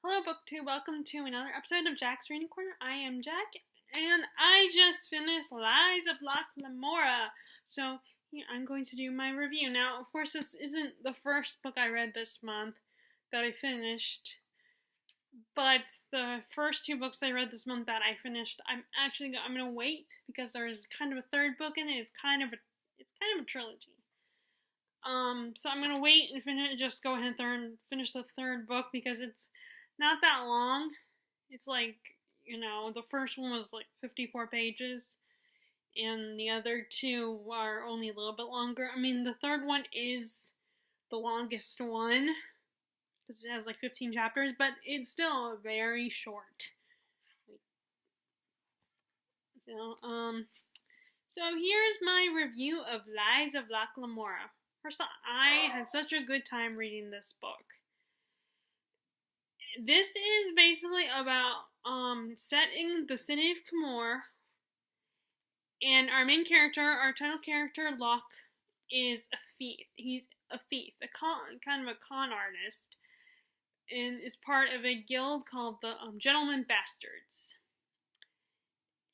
Hello, BookTube. Welcome to another episode of Jack's Reading Corner. I am Jack, and I just finished Lies of Locke Lamora. So, I'm going to do my review. Now, of course, this isn't the first book I read this month that I finished, but the first two books I read this month that I finished, I'm going to wait because there's kind of a third book in it. It's kind of a trilogy. So I'm gonna wait and just go ahead and finish the third book because it's not that long. It's like, the first one was like 54 pages, and the other two are only a little bit longer. I mean, the third one is the longest one because it has like 15 chapters, but it's still very short. So here's my review of Lies of Locke Lamora. First of all, I had such a good time reading this book. This is basically about set in the city of Camor, and our main character, our title character, Locke, is a thief. He's a thief, kind of a con artist, and is part of a guild called the Gentlemen Bastards.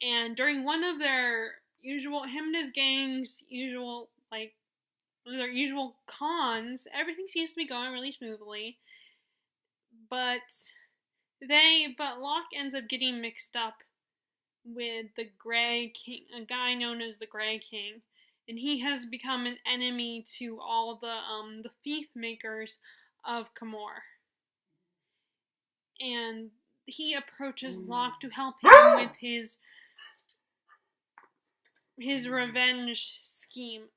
And during one of their him and his gang's usual cons, everything seems to be going really smoothly. But Locke ends up getting mixed up with the Grey King, a guy known as the Grey King, and he has become an enemy to all the thief makers of Camor. And he approaches Locke to help him with his revenge scheme.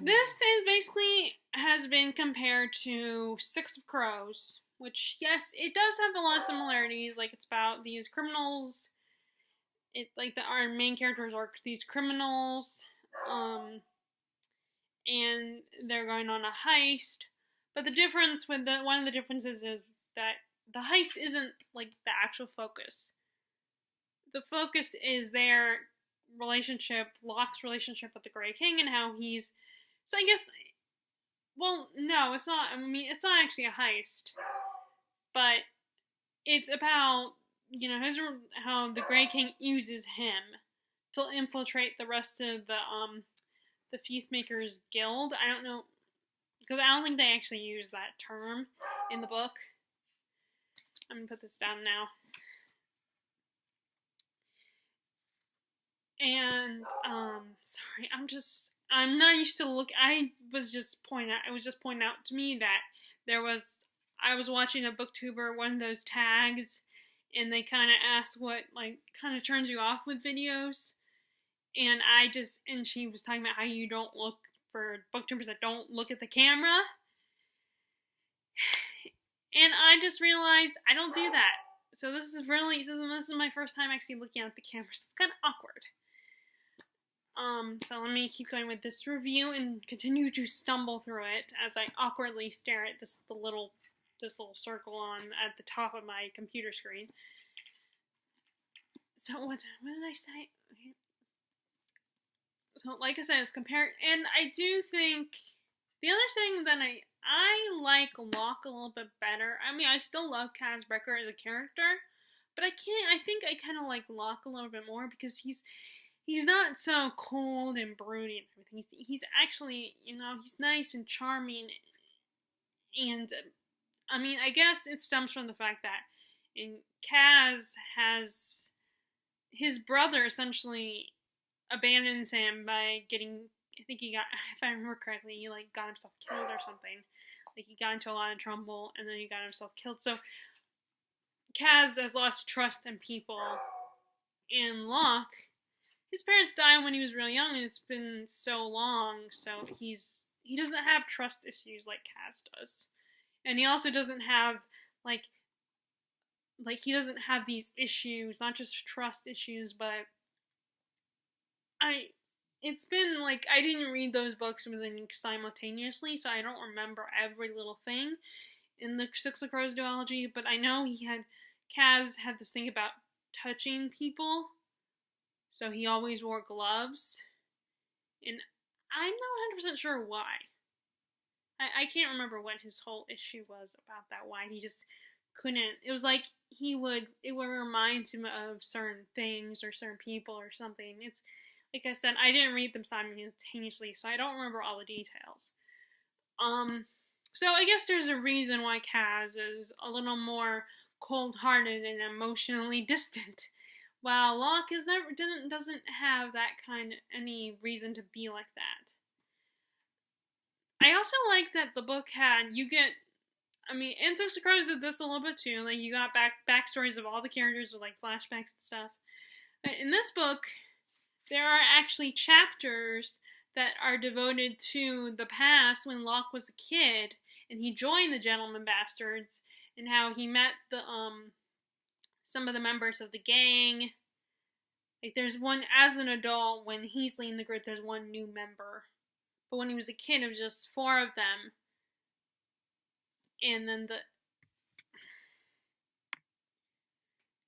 This is basically has been compared to Six of Crows, which, yes, it does have a lot of similarities. Like, it's about these criminals. Our main characters are these criminals, and they're going on a heist. But one of the differences is that the heist isn't like the actual focus. The focus is their relationship, Locke's relationship with the Grey King, and how he's. So I guess. Well, no, it's not. I mean, it's not actually a heist, but it's about how the Grey King uses him to infiltrate the rest of the Thief Makers Guild. I don't know, because I don't think they actually use that term in the book. I'm gonna put this down now. And, sorry, I'm not used to I was just pointing out to me that I was watching a booktuber, one of those tags, and they kind of asked what, kind of turns you off with videos, and she was talking about how you don't look, for booktubers that don't look at the camera, and I just realized I don't do that. So this is my first time actually looking at the camera, so it's kind of awkward. So let me keep going with this review and continue to stumble through it as I awkwardly stare at this little circle at the top of my computer screen. So what did I say? Okay. So like I said, it's compared, and I do think the other thing that I like Locke a little bit better. I mean, I still love Kaz Brekker as a character, but I think I kind of like Locke a little bit more because he's not so cold and broody and everything. He's actually, he's nice and charming. And, I mean, I guess it stems from the fact that Kaz has his brother essentially abandons him by getting, I think he got, if I remember correctly, he got himself killed or something. He got into a lot of trouble and then he got himself killed. So Kaz has lost trust in people. And Locke, his parents died when he was really young, and it's been so long, so he doesn't have trust issues like Kaz does. And he also doesn't have, he doesn't have these issues, not just trust issues, but it's been, I didn't read those books simultaneously, so I don't remember every little thing in the Six of Crows duology, but I know Kaz had this thing about touching people. So he always wore gloves, and I'm not 100% sure why. I can't remember what his whole issue was about that. Why he just couldn't. It was like it would remind him of certain things or certain people or something. It's like I said, I didn't read them simultaneously, so I don't remember all the details. So I guess there's a reason why Kaz is a little more cold-hearted and emotionally distant, while Locke doesn't have that kind of any reason to be like that. I also like that the book had and Six of Crows did this a little bit too. Like you got backstories of all the characters with like flashbacks and stuff. But in this book, there are actually chapters that are devoted to the past when Locke was a kid and he joined the Gentleman Bastards and how he met the some of the members of the gang. Like there's one as an adult when he's leading the group. There's one new member, but when he was a kid, it was just 4 of them. And then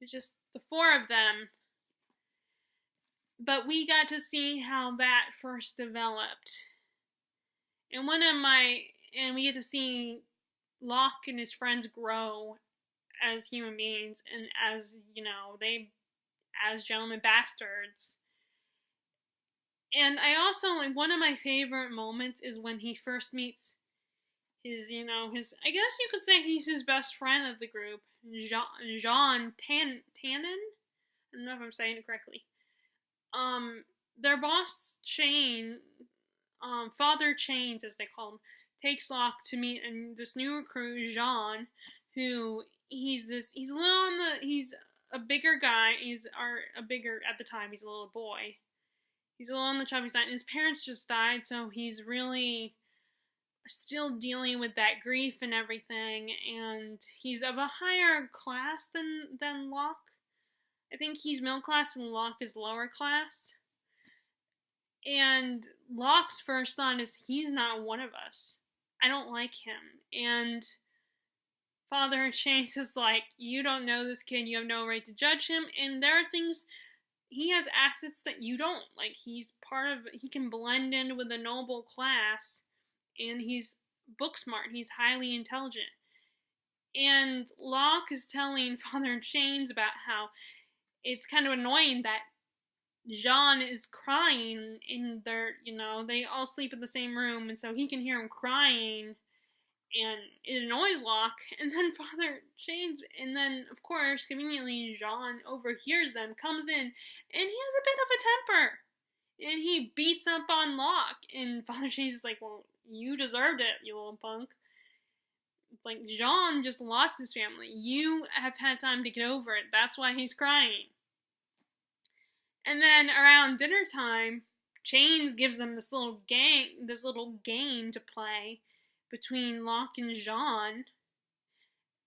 it's just the 4 of them. But we got to see how that first developed. And we get to see Locke and his friends grow as human beings and as, as Gentleman Bastards. And I also, one of my favorite moments is when he first meets his, I guess you could say he's his best friend of the group, Jean Tannen. I don't know if I'm saying it correctly. Their boss, Shane, Father Chains, as they call him, takes Locke to meet this new recruit, Jean, who he's a bigger guy. At the time, he's a little boy. He's a little on the chubby side, and his parents just died, so he's really still dealing with that grief and everything, and he's of a higher class than Locke. I think he's middle class and Locke is lower class. And Locke's first thought is, he's not one of us. I don't like him. And Father Chains is like, you don't know this kid, you have no right to judge him. And there are things, he has assets that you don't. Like, he can blend in with the noble class. And he's book smart. He's highly intelligent. And Locke is telling Father Chains about how it's kind of annoying that Jean is crying in they all sleep in the same room, and so he can hear him crying, and it annoys Locke. And then Father Chains, and then, of course, conveniently, Jean overhears them, comes in, and he has a bit of a temper. And he beats up on Locke, and Father Chains is like, well, you deserved it, you little punk. Like, Jean just lost his family. You have had time to get over it. That's why he's crying. And then around dinner time, Chains gives them this little game to play between Locke and Jean.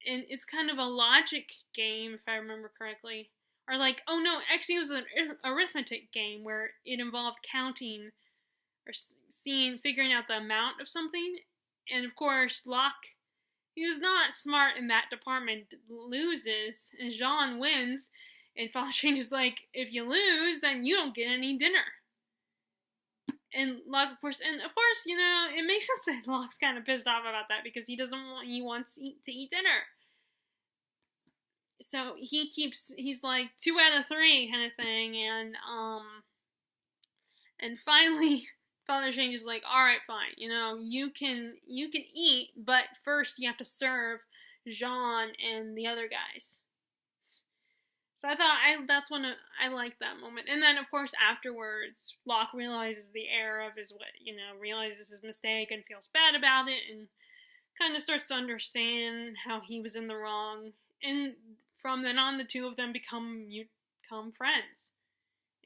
And it's kind of a logic game, if I remember correctly. Or like, oh no, actually it was an arithmetic game where it involved counting or figuring out the amount of something. And of course, Locke, he was not smart in that department, loses, and Jean wins. And Father Chains is like, if you lose, then you don't get any dinner. And Locke, of course, it makes sense that Locke's kind of pissed off about that because he wants to eat dinner. So he's like 2 out of 3 kind of thing, and finally Father Chains is like, all right, fine, you can eat, but first you have to serve Jean and the other guys. So I thought that's when I liked that moment. And then, of course, afterwards, Locke realizes the error of realizes his mistake and feels bad about it and kind of starts to understand how he was in the wrong. And from then on, the two of them become friends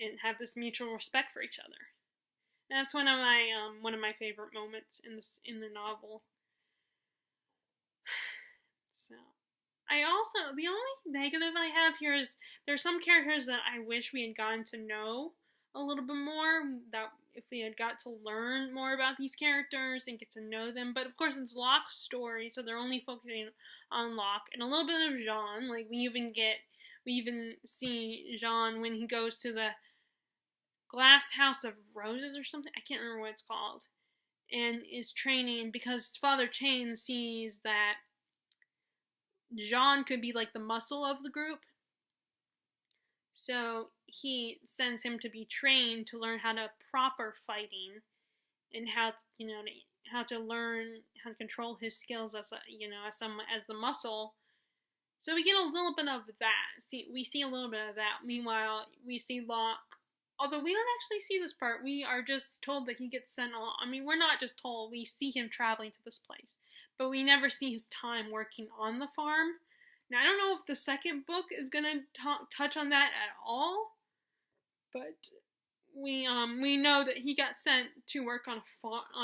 and have this mutual respect for each other. And that's one of my favorite moments in the novel. So. The only negative I have here is there's some characters that I wish we had gotten to know a little bit more, that if we had got to learn more about these characters and get to know them. But of course it's Locke's story, so they're only focusing on Locke and a little bit of Jean. Like we even see Jean when he goes to the glass house of roses or something. I can't remember what it's called. and is training because Father Chain sees that Jean could be like the muscle of the group. So he sends him to be trained to learn how to proper fighting and how to learn how to control his skills as as the muscle. So we get a little bit of that. We see a little bit of that. Meanwhile, we see Locke. Although we don't actually see this part, we are just told that he gets sent along. I mean, we're not just told. We see him traveling to this place. But we never see his time working on the farm. Now, I don't know if the second book is going to touch on that at all. But we know that he got sent to work on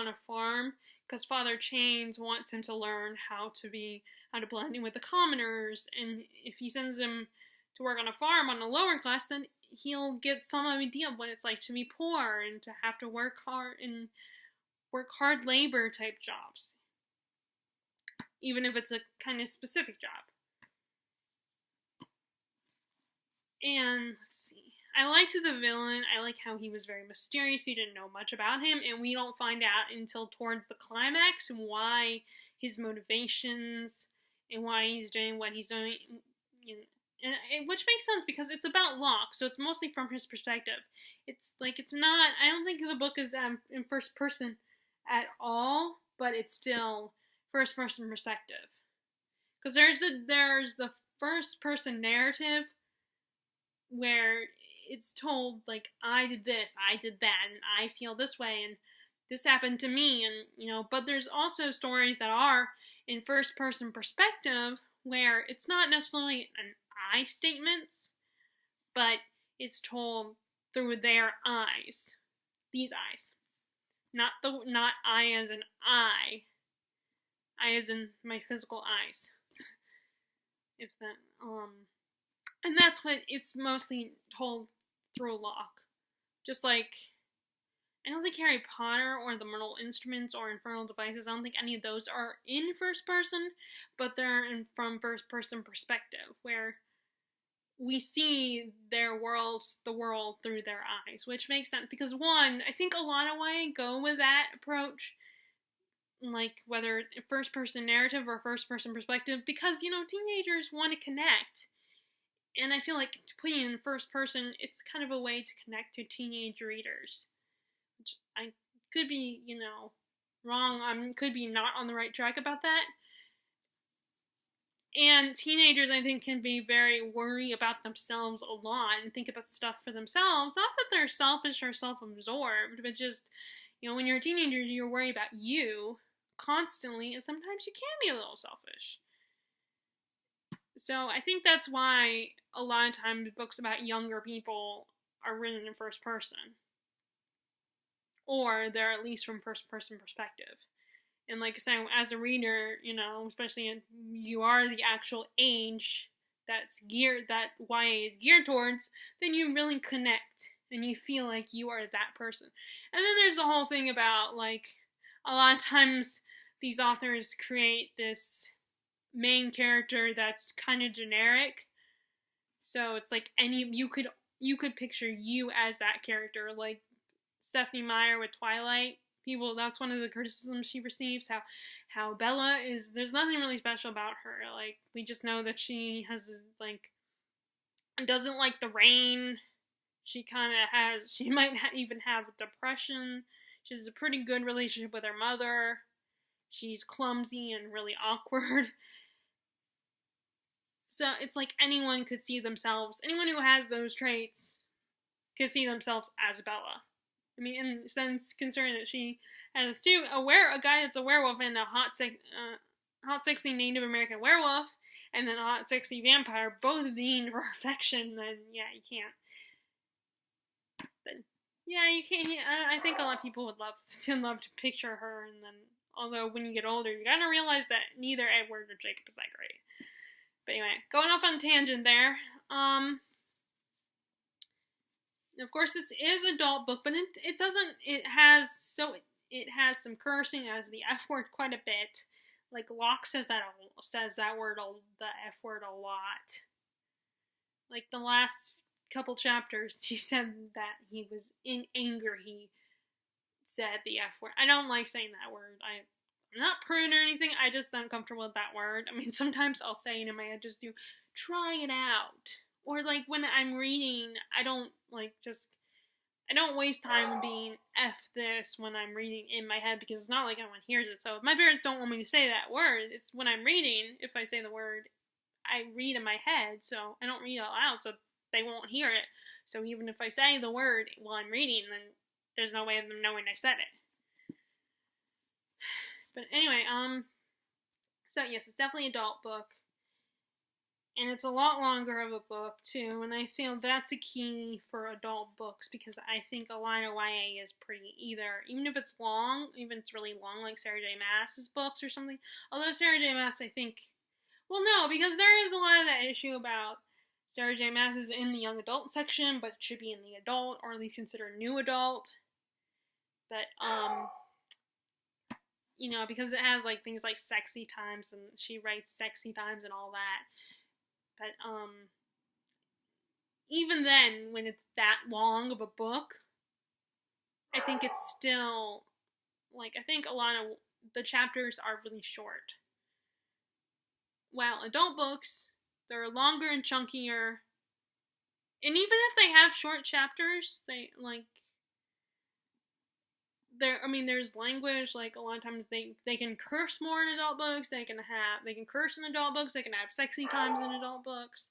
a farm because Father Chains wants him to learn how to blend in with the commoners. And if he sends him to work on a farm on a lower class, then he'll get some idea of what it's like to be poor and to have to work hard labor type jobs, even if it's a kind of specific job. And let's see, I liked the villain. I like how he was very mysterious. You didn't know much about him, and we don't find out until towards the climax why his motivations and why he's doing what he's doing. Which makes sense because it's about Locke, so it's mostly from his perspective. It's not. I don't think the book is in first person at all, but it's still first person perspective. Because there's the first person narrative where it's told like I did this, I did that, and I feel this way, and this happened to me, and But there's also stories that are in first person perspective where it's not necessarily an I statements, but it's told through their eyes. These eyes. Not I as in I. I as in my physical eyes. If that and that's what it's mostly told through Locke. Just like I don't think Harry Potter or the Mortal Instruments or Infernal Devices, I don't think any of those are in first person, but they're from first person perspective, where we see the world through their eyes, which makes sense because one, I think a lot of ways go with that approach, like whether first person narrative or first person perspective, because teenagers want to connect, and I feel like putting it in first person, it's kind of a way to connect to teenage readers, which I could be wrong. I could be not on the right track about that. And teenagers, I think, can be very worried about themselves a lot and think about stuff for themselves. Not that they're selfish or self-absorbed, but just, when you're a teenager, you're worried about you constantly, and sometimes you can be a little selfish. So I think that's why a lot of times books about younger people are written in first person. Or they're at least from first person perspective. And like I said, as a reader, especially if you are the actual age that YA is geared towards, then you really connect and you feel like you are that person. And then there's the whole thing about like a lot of times these authors create this main character that's kind of generic. So it's like you could picture you as that character, like Stephenie Meyer with Twilight. That's one of the criticisms she receives, how Bella is, there's nothing really special about her. Like, we just know that she doesn't like the rain. She might even have depression. She has a pretty good relationship with her mother. She's clumsy and really awkward. So it's like anyone who has those traits could see themselves as Bella. I mean, in the sense, considering that she has a guy that's a werewolf and a hot, sexy Native American werewolf, and then a hot, sexy vampire, both being for affection, then, yeah, you can't. But, yeah, you can't. I think a lot of people would love to picture her, and then, although when you get older, you gotta realize that neither Edward or Jacob is that great. But anyway, going off on a tangent there, of course, this is an adult book, but it has some cursing, it has the F word quite a bit. Like, Locke says the F word a lot. Like, the last couple chapters, he said that he was in anger. He said the F word. I don't like saying that word. I'm not prude or anything. I just uncomfortable with that word. I mean, sometimes I'll say it in my head, just do, try it out. Or like when I'm reading, I don't waste time being F this when I'm reading in my head, because it's not like anyone hears it. So if my parents don't want me to say that word, it's when I'm reading, if I say the word, I read in my head, so I don't read out loud, so they won't hear it. So even if I say the word while I'm reading, then there's no way of them knowing I said it. But anyway, so yes, it's definitely an adult book. And it's a lot longer of a book, too, and I feel that's a key for adult books, because I think a lot of YA is pretty even if it's long, even if it's really long, like Sarah J. Maas's books or something. Although Sarah J. Maas, I think, well, no, because there is a lot of that issue about Sarah J. Maas is in the young adult section, but it should be in the adult, or at least considered new adult. But, you know, because it has, like, things like sexy times, and she writes sexy times and all that. But, even then, when it's that long of a book, I think it's still, like, I think a lot of the chapters are really short. While adult books, they're longer and chunkier. And even if they have short chapters, they, like, there's language, like, a lot of times they can curse more in adult books, they can curse in adult books, they can have sexy times in adult books.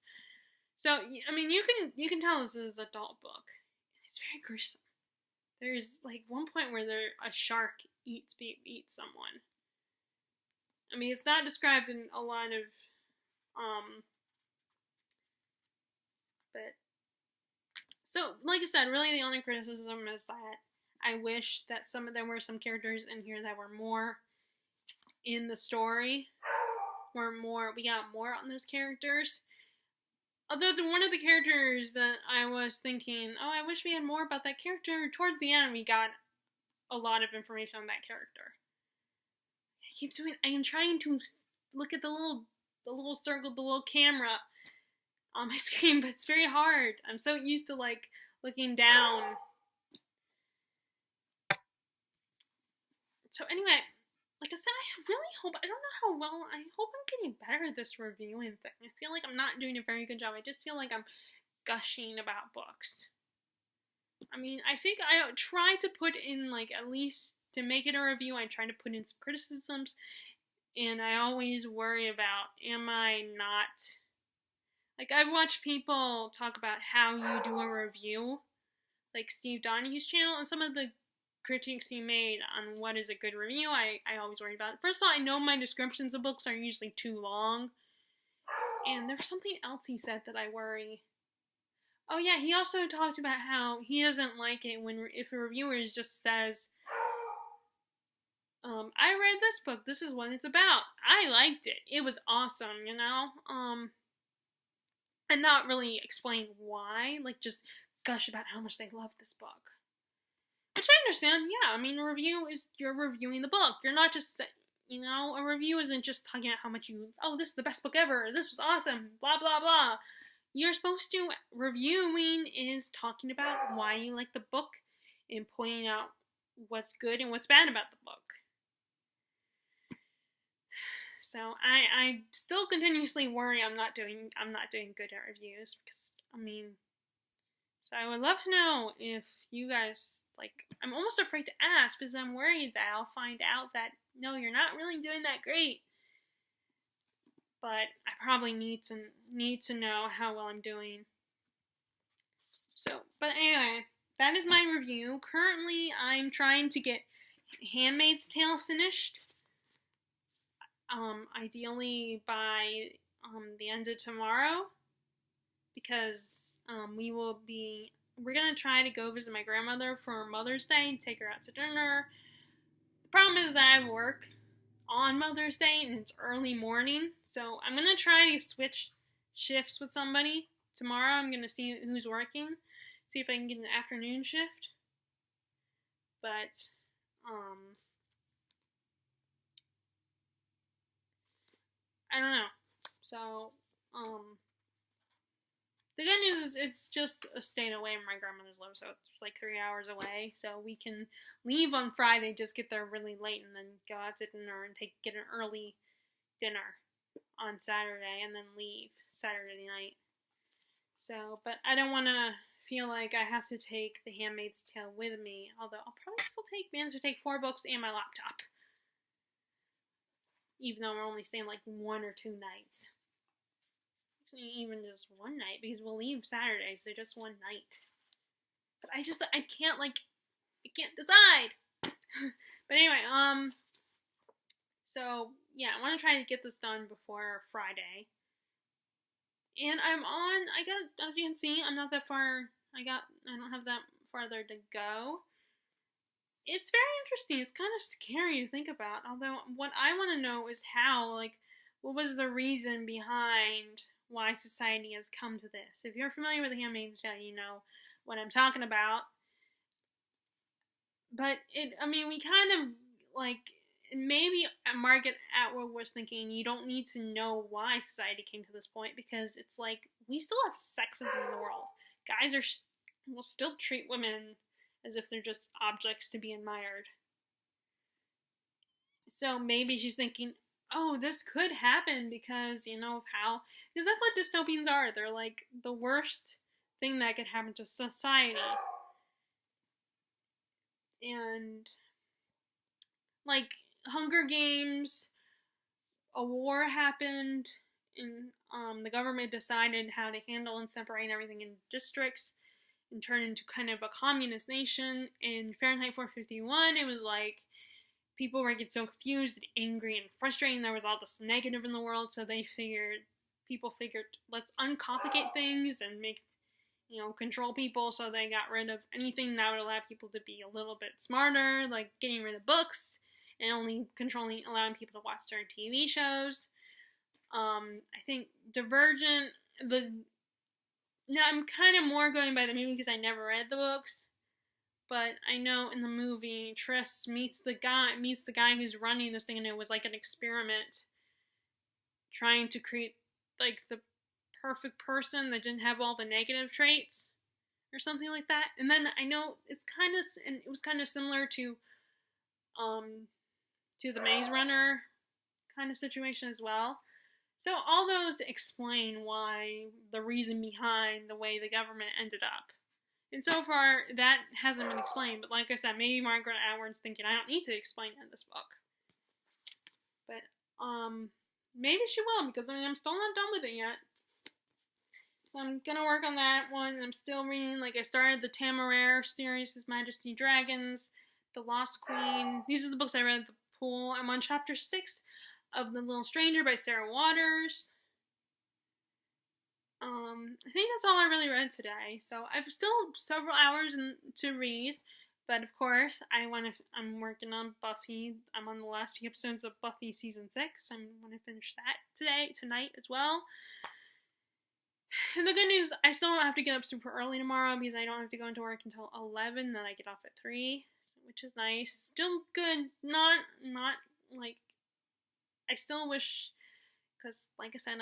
So, I mean, you can tell this is an adult book. It's very gruesome. There's, like, one point where a shark eats someone. I mean, it's not described in a lot of, but, so, like I said, really the only criticism is that I wish that there were some characters in here that were more in the story, we got more on those characters. Other than one of the characters that I was thinking, oh, I wish we had more about that character, towards the end we got a lot of information on that character. I am trying to look at the little circle, the little camera on my screen, but it's very hard. I'm so used to, like, looking down. So anyway, like I said, I really hope, I don't know how well, I hope I'm getting better at this reviewing thing. I feel like I'm not doing a very good job. I just feel like I'm gushing about books. I mean, I think I try to put in, like, at least to make it a review, I try to put in some criticisms, and I always worry about, am I not, like, I've watched people talk about how you do a review, like Steve Donahue's channel, and some of the critiques he made on what is a good review, I always worry about. First of all, I know my descriptions of books are usually too long, and there's something else he said that I worry. Oh yeah, he also talked about how he doesn't like it if a reviewer just says, I read this book, this is what it's about, I liked it, it was awesome, you know, and not really explain why, like, just gush about how much they love this book. Which I understand, yeah, I mean, you're reviewing the book, you're not just, you know, a review isn't just talking about how much this is the best book ever, this was awesome, blah, blah, blah. You're supposed to, reviewing is talking about why you like the book, and pointing out what's good and what's bad about the book. So I still continuously worry I'm not doing good at reviews, because, I mean, so I would love to know if you guys, like, I'm almost afraid to ask, because I'm worried that I'll find out that, no, you're not really doing that great. But I probably need to know how well I'm doing. So, but anyway, that is my review. Currently, I'm trying to get Handmaid's Tale finished. Ideally by the end of tomorrow, because we're gonna try to go visit my grandmother for Mother's Day and take her out to dinner. The problem is that I work on Mother's Day and it's early morning, so I'm gonna try to switch shifts with somebody tomorrow. I'm gonna see who's working, see if I can get an afternoon shift. But I don't know. So The good news is it's just a state away where my grandmother's live, so it's like 3 hours away. So we can leave on Friday, just get there really late, and then go out to dinner and get an early dinner on Saturday, and then leave Saturday night. So, but I don't want to feel like I have to take The Handmaid's Tale with me, although I'll probably still manage to take 4 books and my laptop. Even though we're only staying like 1 or 2 nights. Even just 1 night, because we'll leave Saturday, so just 1 night. But I can't decide. But anyway, so yeah, I want to try to get this done before Friday. And as you can see, I'm not that far, I don't have that farther to go. It's very interesting. It's kind of scary to think about, although what I want to know is what was the reason behind why society has come to this. If you're familiar with The Handmaid's Tale, you know what I'm talking about. But we kind of maybe Margaret Atwood was thinking you don't need to know why society came to this point, because it's like we still have sexism in the world. Guys will still treat women as if they're just objects to be admired. So maybe she's thinking, oh, this could happen because because that's what dystopians are. They're like the worst thing that could happen to society. And like Hunger Games, a war happened, and the government decided how to handle and separate everything in districts and turn into kind of a communist nation. In Fahrenheit 451, it was like people were getting so confused and angry and frustrated, and there was all this negative in the world, so people figured, let's uncomplicate things and make, control people, so they got rid of anything that would allow people to be a little bit smarter, like getting rid of books, and only allowing people to watch certain TV shows. I think Divergent, I'm kind of more going by the movie because I never read the books. But I know in the movie, Triss meets the guy who's running this thing, and it was like an experiment trying to create like the perfect person that didn't have all the negative traits or something like that. And then I know it was kind of similar to the Maze Runner kind of situation as well. So all those explain why the reason behind the way the government ended up. And so far, that hasn't been explained. But like I said, maybe Margaret Atwood's thinking, I don't need to explain it in this book. But, maybe she will, because I'm still not done with it yet. So I'm gonna work on that one. I'm still reading, I started the Temeraire series, His Majesty Dragons, The Lost Queen. These are the books I read at the pool. I'm on chapter 6 of The Little Stranger by Sarah Waters. I think that's all I really read today. So I've still several hours to read, but of course I'm working on Buffy. I'm on the last few episodes of Buffy season 6. I'm gonna finish that tonight as well. And the good news, I still don't have to get up super early tomorrow because I don't have to go into work until 11. Then I get off at 3, which is nice. Still good. Not like I still wish, because like I said,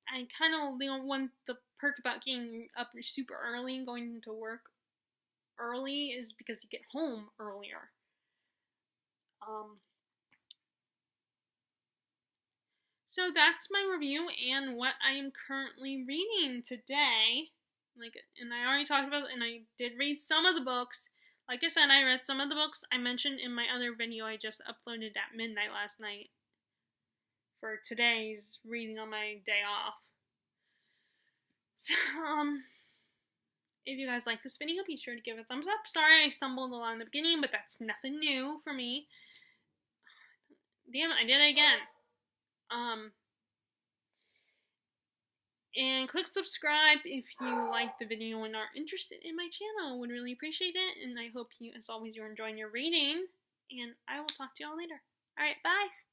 I kind of want the perk about getting up super early and going into work early is because you get home earlier. So that's my review and what I am currently reading today. And I already talked about it, and I did read some of the books. Like I said, I read some of the books I mentioned in my other video I just uploaded at midnight last night for today's reading on my day off. So, if you guys like this video, be sure to give it a thumbs up. Sorry I stumbled along the beginning, but that's nothing new for me. Damn it, I did it again. And click subscribe if you like the video and are interested in my channel. Would really appreciate it. And I hope you, as always, you're enjoying your reading. And I will talk to y'all later. Alright, bye!